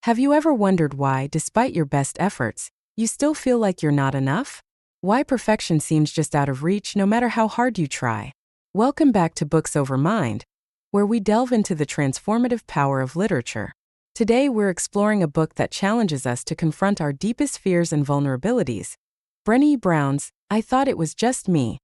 Have you ever wondered why, despite your best efforts, you still feel like you're not enough? Why perfection seems just out of reach no matter how hard you try? Welcome back to Books Over Mind, where we delve into the transformative power of literature. Today we're exploring a book that challenges us to confront our deepest fears and vulnerabilities. Brené Brown's I Thought It Was Just Me,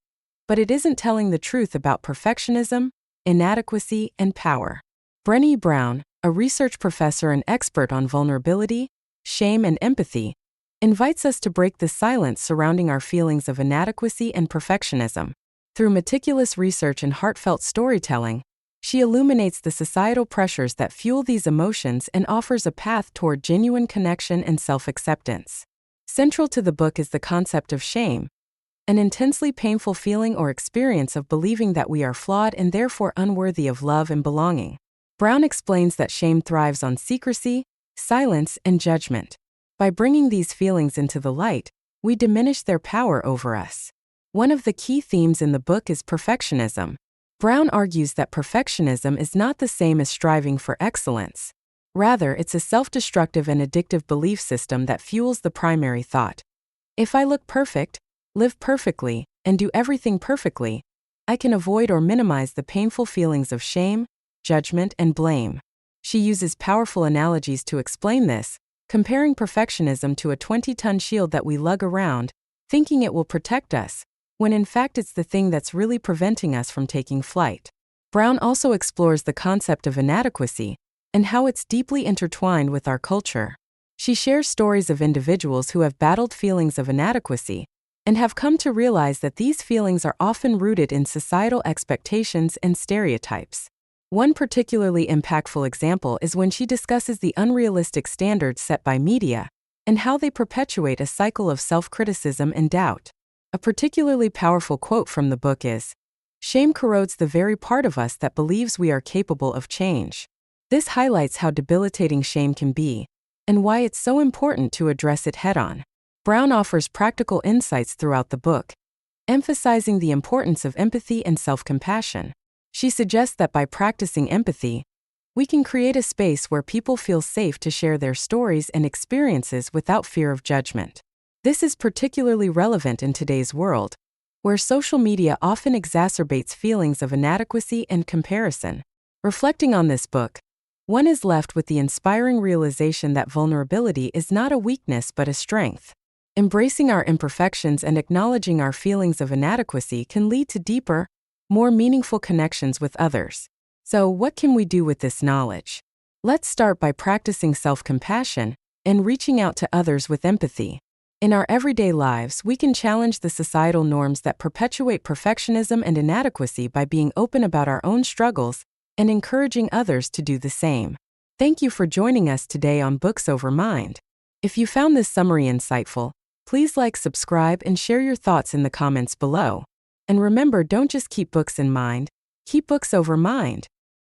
but it isn't telling the truth about perfectionism, inadequacy, and power. Brené Brown, a research professor and expert on vulnerability, shame, and empathy, invites us to break the silence surrounding our feelings of inadequacy and perfectionism. Through meticulous research and heartfelt storytelling, she illuminates the societal pressures that fuel these emotions and offers a path toward genuine connection and self-acceptance. Central to the book is the concept of shame, an intensely painful feeling or experience of believing that we are flawed and therefore unworthy of love and belonging. Brown explains that shame thrives on secrecy, silence, and judgment. By bringing these feelings into the light, we diminish their power over us. One of the key themes in the book is perfectionism. Brown argues that perfectionism is not the same as striving for excellence. Rather, it's a self-destructive and addictive belief system that fuels the primary thought. If I look perfect, live perfectly, and do everything perfectly, I can avoid or minimize the painful feelings of shame, judgment, and blame. She uses powerful analogies to explain this, comparing perfectionism to a 20-ton shield that we lug around, thinking it will protect us, when in fact it's the thing that's really preventing us from taking flight. Brown also explores the concept of inadequacy and how it's deeply intertwined with our culture. She shares stories of individuals who have battled feelings of inadequacy and have come to realize that these feelings are often rooted in societal expectations and stereotypes. One particularly impactful example is when she discusses the unrealistic standards set by media and how they perpetuate a cycle of self-criticism and doubt. A particularly powerful quote from the book is, "Shame corrodes the very part of us that believes we are capable of change." This highlights how debilitating shame can be and why it's so important to address it head-on. Brown offers practical insights throughout the book, emphasizing the importance of empathy and self-compassion. She suggests that by practicing empathy, we can create a space where people feel safe to share their stories and experiences without fear of judgment. This is particularly relevant in today's world, where social media often exacerbates feelings of inadequacy and comparison. Reflecting on this book, one is left with the inspiring realization that vulnerability is not a weakness but a strength. Embracing our imperfections and acknowledging our feelings of inadequacy can lead to deeper, more meaningful connections with others. So, what can we do with this knowledge? Let's start by practicing self-compassion and reaching out to others with empathy. In our everyday lives, we can challenge the societal norms that perpetuate perfectionism and inadequacy by being open about our own struggles and encouraging others to do the same. Thank you for joining us today on Books Over Mind. If you found this summary insightful, please like, subscribe, and share your thoughts in the comments below. And remember, don't just keep books in mind, keep books over mind.